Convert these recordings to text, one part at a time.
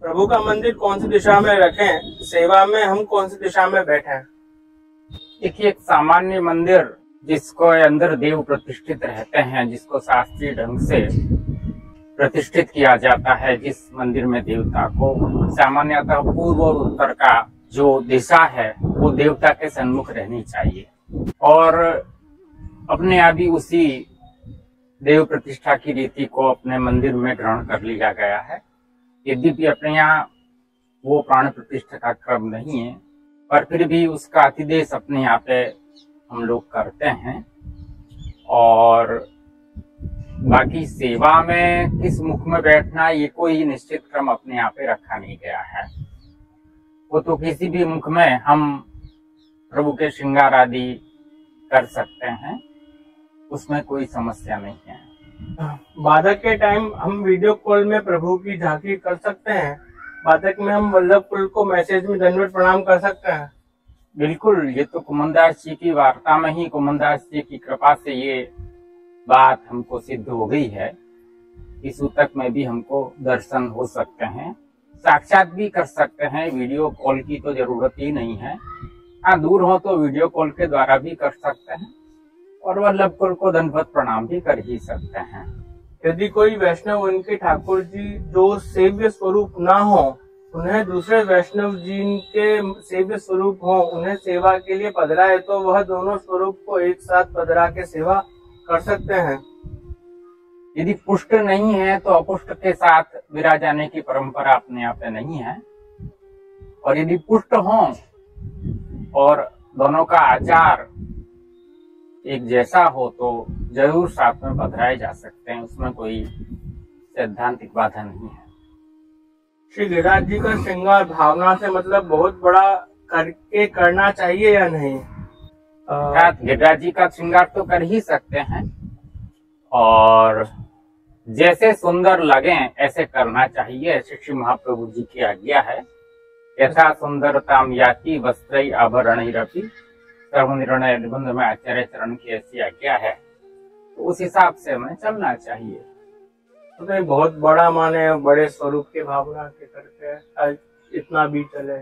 प्रभु का मंदिर कौन सी दिशा में रखें, सेवा में हम कौन सी दिशा में बैठे? देखिए, एक सामान्य मंदिर जिसको अंदर देव प्रतिष्ठित रहते हैं, जिसको शास्त्रीय ढंग से प्रतिष्ठित किया जाता है, जिस मंदिर में देवता को सामान्यतः पूर्व और उत्तर का जो दिशा है वो देवता के सन्मुख रहनी चाहिए और अपने आप ही उसी देव प्रतिष्ठा की रीति को अपने मंदिर में ग्रहण कर लिया गया है। यद्यपि अपने यहाँ वो प्राण प्रतिष्ठा का क्रम नहीं है, पर फिर भी उसका अतिदेश अपने यहाँ पे हम लोग करते हैं। और बाकी सेवा में किस मुख में बैठना, ये कोई निश्चित क्रम अपने यहाँ पे रखा नहीं गया है। वो तो किसी भी मुख में हम प्रभु के श्रृंगार आदि कर सकते हैं, उसमें कोई समस्या नहीं है। बाधक के टाइम हम वीडियो कॉल में प्रभु की झांकी कर सकते हैं। बाधक में हम वल्लभ कुल को मैसेज में दंडवत प्रणाम कर सकते हैं। बिल्कुल, ये तो कुमनदास जी की वार्ता में ही कुमनदास जी की कृपा से ये बात हमको सिद्ध हो गई है। इस सूतक में भी हमको दर्शन हो सकते हैं, साक्षात भी कर सकते हैं। वीडियो कॉल की तो जरूरत ही नहीं है। हाँ, दूर हो तो वीडियो कॉल के द्वारा भी कर सकते हैं और वल्लभ कुल को दंडवत प्रणाम भी कर ही सकते हैं। यदि कोई वैष्णव उनके ठाकुर जी जो सेव्य स्वरूप ना हो, उन्हें दूसरे वैष्णव जी के सेव्य स्वरूप हो, उन्हें सेवा के लिए पधराए, तो वह दोनों स्वरूप को एक साथ पधरा के सेवा कर सकते हैं। यदि पुष्ट नहीं है तो अपुष्ट के साथ विराजाने की परंपरा अपने आप में नहीं है, और यदि पुष्ट हो और दोनों का आचार एक जैसा हो तो जरूर साथ में पधराए जा सकते हैं, उसमें कोई सैद्धांतिक बाधा नहीं है। श्री गिरिराज जी का श्रृंगार भावना से मतलब बहुत बड़ा करके करना चाहिए या नहीं? गिरिराज जी का श्रृंगार तो कर ही सकते हैं और जैसे सुंदर लगे ऐसे करना चाहिए, ऐसे श्री महाप्रभु जी की आज्ञा है। यथा सुंदरताम याति वस्त्रई आभरणैरपि सर्वनिर्णय निबंध में आचार्य चरण की ऐसी आज्ञा है, तो उस हिसाब से हमें चलना चाहिए। तो बहुत बड़ा माने बड़े स्वरूप के भावना के करके इतना भी चले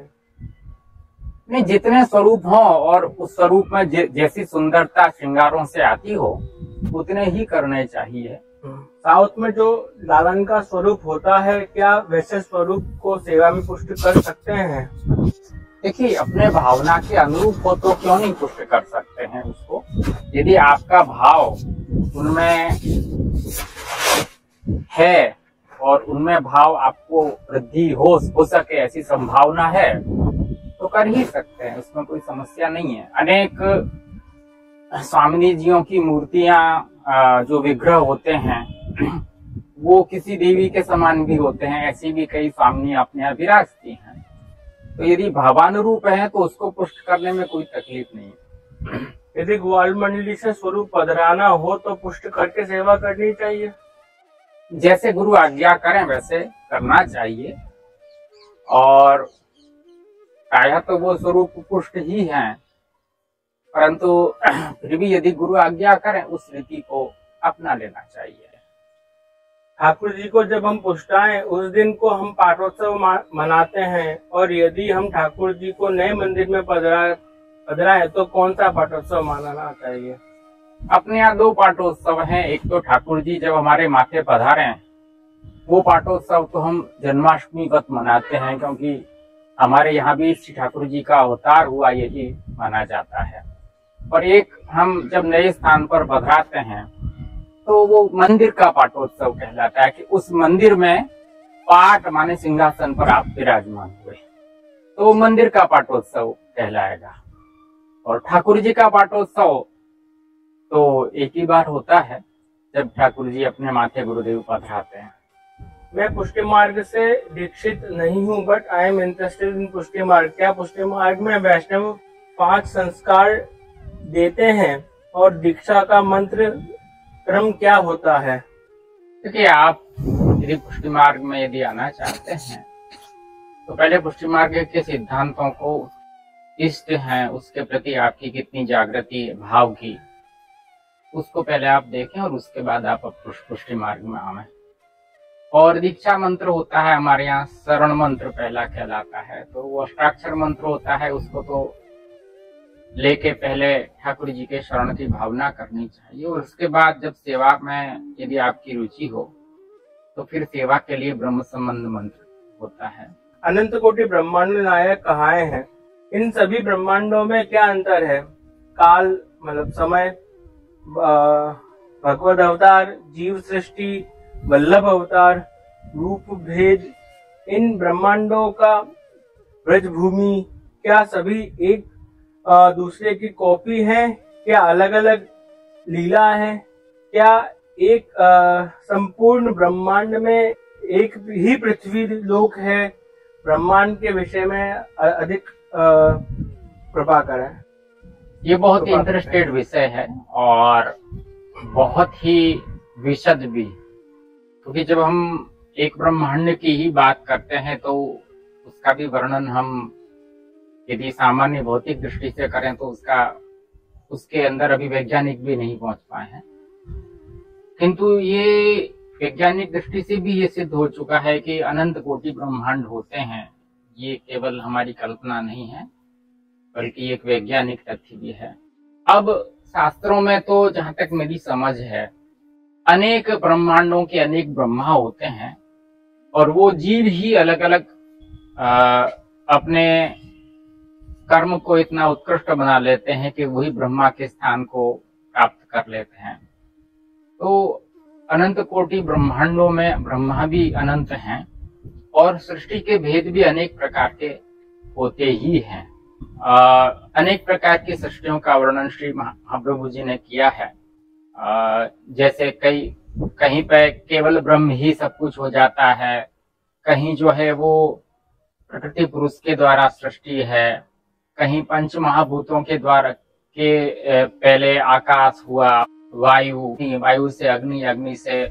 नहीं, जितने स्वरूप हो और उस स्वरूप में जैसी सुंदरता श्रृंगारों से आती हो उतने ही करने चाहिए। साउथ में जो लालन का स्वरूप होता है, क्या वैसे स्वरूप को सेवा में पुष्ट कर सकते हैं? देखिए, अपने भावना के अनुरूप हो तो क्यों नहीं पुष्ट कर सकते हैं उसको। यदि आपका भाव उनमें है और उनमें भाव आपको वृद्धि हो सके ऐसी संभावना है तो कर ही सकते हैं, उसमें कोई समस्या नहीं है। अनेक स्वामिनी जियों की मूर्तियां जो विग्रह होते हैं वो किसी देवी के समान भी होते हैं, ऐसी भी कई स्वामिनी अपने यहाँ विराजती हैं। तो यदि भावानुरूप है तो उसको पुष्ट करने में कोई तकलीफ नहीं है। यदि ग्वाल मंडली से स्वरूप पधराना हो तो पुष्ट करके सेवा करनी चाहिए। जैसे गुरु आज्ञा करें वैसे करना चाहिए, और प्रायः तो वो स्वरूप पुष्ट ही हैं, परंतु फिर भी यदि गुरु आज्ञा करें उस रीति को अपना लेना चाहिए। ठाकुर जी को जब हम पुष्टाएं उस दिन को हम पाठोत्सव मनाते हैं, और यदि हम ठाकुर जी को नए मंदिर में पधराएं तो कौन सा पाठोत्सव मनाना चाहिए? अपने यहाँ दो पाठोत्सव हैं। एक तो ठाकुर जी जब हमारे माथे पधारे वो पाठोत्सव तो हम जन्माष्टमी वत मनाते हैं, क्योंकि हमारे यहाँ भी श्री ठाकुर जी का अवतार हुआ यही माना जाता है। और एक हम जब नए स्थान पर पधराते हैं तो वो मंदिर का पाठोत्सव कहलाता है कि उस मंदिर में पाठ माने सिंहासन पर आप विराजमान हुए, तो वो मंदिर का पाठोत्सव कहलाएगा। और ठाकुर जी का पाठोत्सव तो एक ही बार होता है जब ठाकुर जी अपने माथे गुरुदेव पधराते हैं। मैं पुष्टि मार्ग से दीक्षित नहीं हूँ, but I am interested in पुष्टि मार्ग। क्या पुष्टि मार्ग में वैष्णव 5 संस्कार देते हैं और दीक्षा का मंत्र क्रम क्या होता है? देखिए, आप यदि पुष्टि मार्ग में यदि आना चाहते हैं तो पहले पुष्टि मार्ग के सिद्धांतों को, इष्ट हैं उसके प्रति आपकी कितनी जागृति भाव की, उसको पहले आप देखें और उसके बाद आप पुष्टि मार्ग में आवें। और दीक्षा मंत्र होता है हमारे यहाँ, शरण मंत्र पहला कहलाता है। तो वो अष्टाक्षर मंत्र होता है, उसको तो लेके पहले ठाकुर जी के शरण की भावना करनी चाहिए, और उसके बाद जब सेवा में यदि आपकी रुचि हो तो फिर सेवा के लिए ब्रह्म संबंध मंत्र होता है। अनंत कोटि ब्रह्मांड नायक कहाए हैं, इन सभी ब्रह्मांडों में क्या अंतर है? काल मतलब समय, भगवद अवतार, जीव सृष्टि, वल्लभ अवतार, रूप भेद, इन ब्रह्मांडों का ब्रजभूमि, क्या सभी एक दूसरे की कॉपी है? क्या अलग अलग लीला है? क्या एक संपूर्ण ब्रह्मांड में एक ही पृथ्वी लोक है? ब्रह्मांड के विषय में अधिक कृपा करें। ये बहुत ही इंटरेस्टेड विषय है और बहुत ही विशद भी, क्योंकि जब हम एक ब्रह्मांड की ही बात करते हैं तो उसका भी वर्णन हम यदि सामान्य भौतिक दृष्टि से करें तो उसके अंदर अभी वैज्ञानिक भी नहीं पहुंच पाए हैं। किंतु ये वैज्ञानिक दृष्टि से भी ये सिद्ध हो चुका है कि अनंत कोटि ब्रह्मांड होते हैं। ये केवल हमारी कल्पना नहीं है, बल्कि एक वैज्ञानिक तथ्य भी है। अब शास्त्रों में तो जहां तक मेरी समझ है, अनेक ब्रह्मांडों के अनेक ब्रह्मा होते हैं, और वो जीव ही अलग अलग अपने कर्म को इतना उत्कृष्ट बना लेते हैं कि वही ब्रह्मा के स्थान को प्राप्त कर लेते हैं। तो अनंत कोटि ब्रह्मांडों में ब्रह्मा भी अनंत हैं, और सृष्टि के भेद भी अनेक प्रकार के होते ही हैं। अनेक प्रकार की सृष्टियों का वर्णन श्री महाप्रभु जी ने किया है। जैसे कहीं पे केवल ब्रह्म ही सब कुछ हो जाता है, कहीं जो है वो प्रकृति पुरुष के द्वारा सृष्टि है, कहीं पंच महाभूतों के द्वारा के पहले आकाश हुआ, वायु से अग्नि, अग्नि से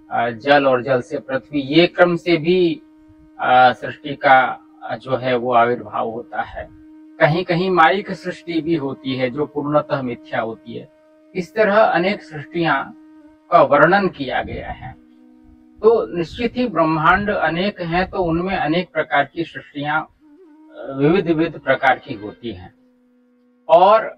जल और जल से पृथ्वी, ये क्रम से भी सृष्टि का जो है वो आविर्भाव होता है। कहीं कहीं मायिक सृष्टि भी होती है जो पूर्णतः मिथ्या होती है। इस तरह अनेक सृष्टियां का वर्णन किया गया है। तो निश्चित ही ब्रह्मांड अनेक हैं, तो उनमें अनेक प्रकार की सृष्टियां विविध प्रकार की होती हैं। और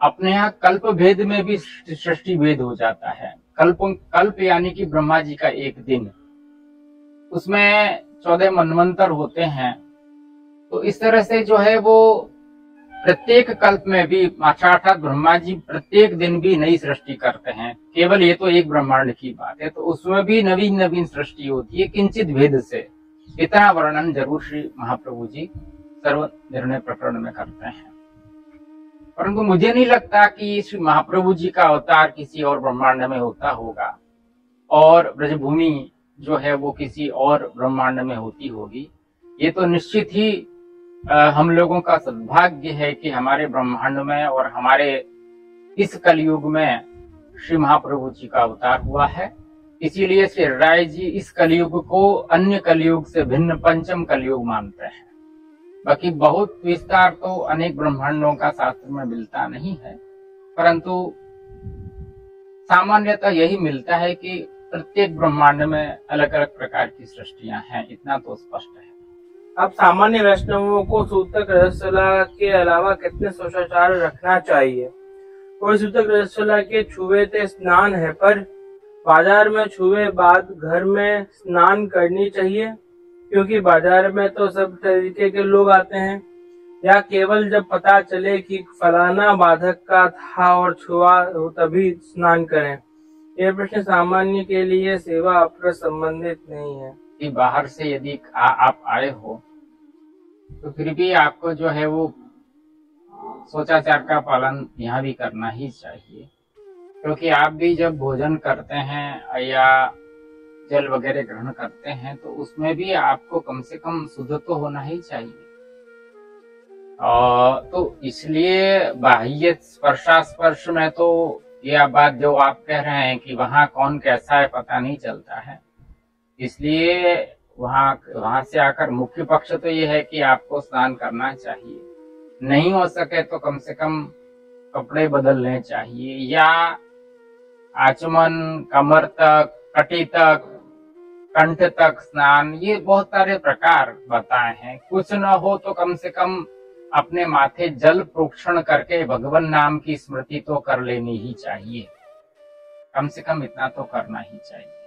अपने यहाँ कल्प भेद में भी सृष्टि भेद हो जाता है। कल्प यानी कि ब्रह्मा जी का एक दिन, उसमें 14 मनवंतर होते हैं। तो इस तरह से जो है वो प्रत्येक कल्प में भी अर्थात ब्रह्मा जी प्रत्येक दिन भी नई सृष्टि करते हैं। केवल ये तो एक ब्रह्मांड की बात है, तो उसमें भी नवीन नवीन सृष्टि होती है किंचित भेद से। इतना वर्णन जरूर श्री महाप्रभु जी सर्व निर्णय प्रकरण में करते हैं। परंतु मुझे नहीं लगता कि श्री महाप्रभु जी का अवतार किसी और ब्रह्मांड में होता होगा, और ब्रजभूमि जो है वो किसी और ब्रह्मांड में होती होगी। ये तो निश्चित ही हम लोगों का सद्भाग्य है कि हमारे ब्रह्मांड में और हमारे इस कलयुग में श्री महाप्रभु जी का अवतार हुआ है। इसीलिए श्री राय जी इस कलयुग को अन्य कलयुग से भिन्न पंचम कलयुग मानते हैं। बाकी बहुत विस्तार तो अनेक ब्रह्मांडों का शास्त्र में मिलता नहीं है, परंतु सामान्यतः यही मिलता है कि प्रत्येक ब्रह्मांड में अलग अलग प्रकार की सृष्टियां हैं। इतना तो स्पष्ट है। अब सामान्य वैष्णवों को सूतक रजस्वला के अलावा कितने शिष्टाचार रखना चाहिए? कोई सूतक रजस्वला के छुए स्नान है, पर बाजार में छुए बाद घर में स्नान करनी चाहिए, क्योंकि बाजार में तो सब तरीके के लोग आते हैं, या केवल जब पता चले कि फलाना बाधक का था और छुआ हो तभी स्नान करें? यह प्रश्न सामान्य के लिए सेवा अपने संबंधित नहीं है। कि बाहर से यदि आप आए हो तो फिर भी आपको जो है वो शिष्टाचार का पालन यहाँ भी करना ही चाहिए, क्योंकि आप भी जब भोजन करते हैं या जल वगैरह ग्रहण करते हैं तो उसमें भी आपको कम से कम शुद्ध तो होना ही चाहिए। तो इसलिए बाह्य स्पर्शास्पर्श में तो यह बात जो आप कह रहे हैं कि वहाँ कौन कैसा है पता नहीं चलता है, इसलिए वहां से आकर मुख्य पक्ष तो ये है कि आपको स्नान करना चाहिए। नहीं हो सके तो कम से कम कपड़े बदलने चाहिए, या आचमन, कमर तक, कटी तक, कंठ तक स्नान, ये बहुत सारे प्रकार बताए हैं। कुछ न हो तो कम से कम अपने माथे जल प्रोक्षण करके भगवान नाम की स्मृति तो कर लेनी ही चाहिए, कम से कम इतना तो करना ही चाहिए।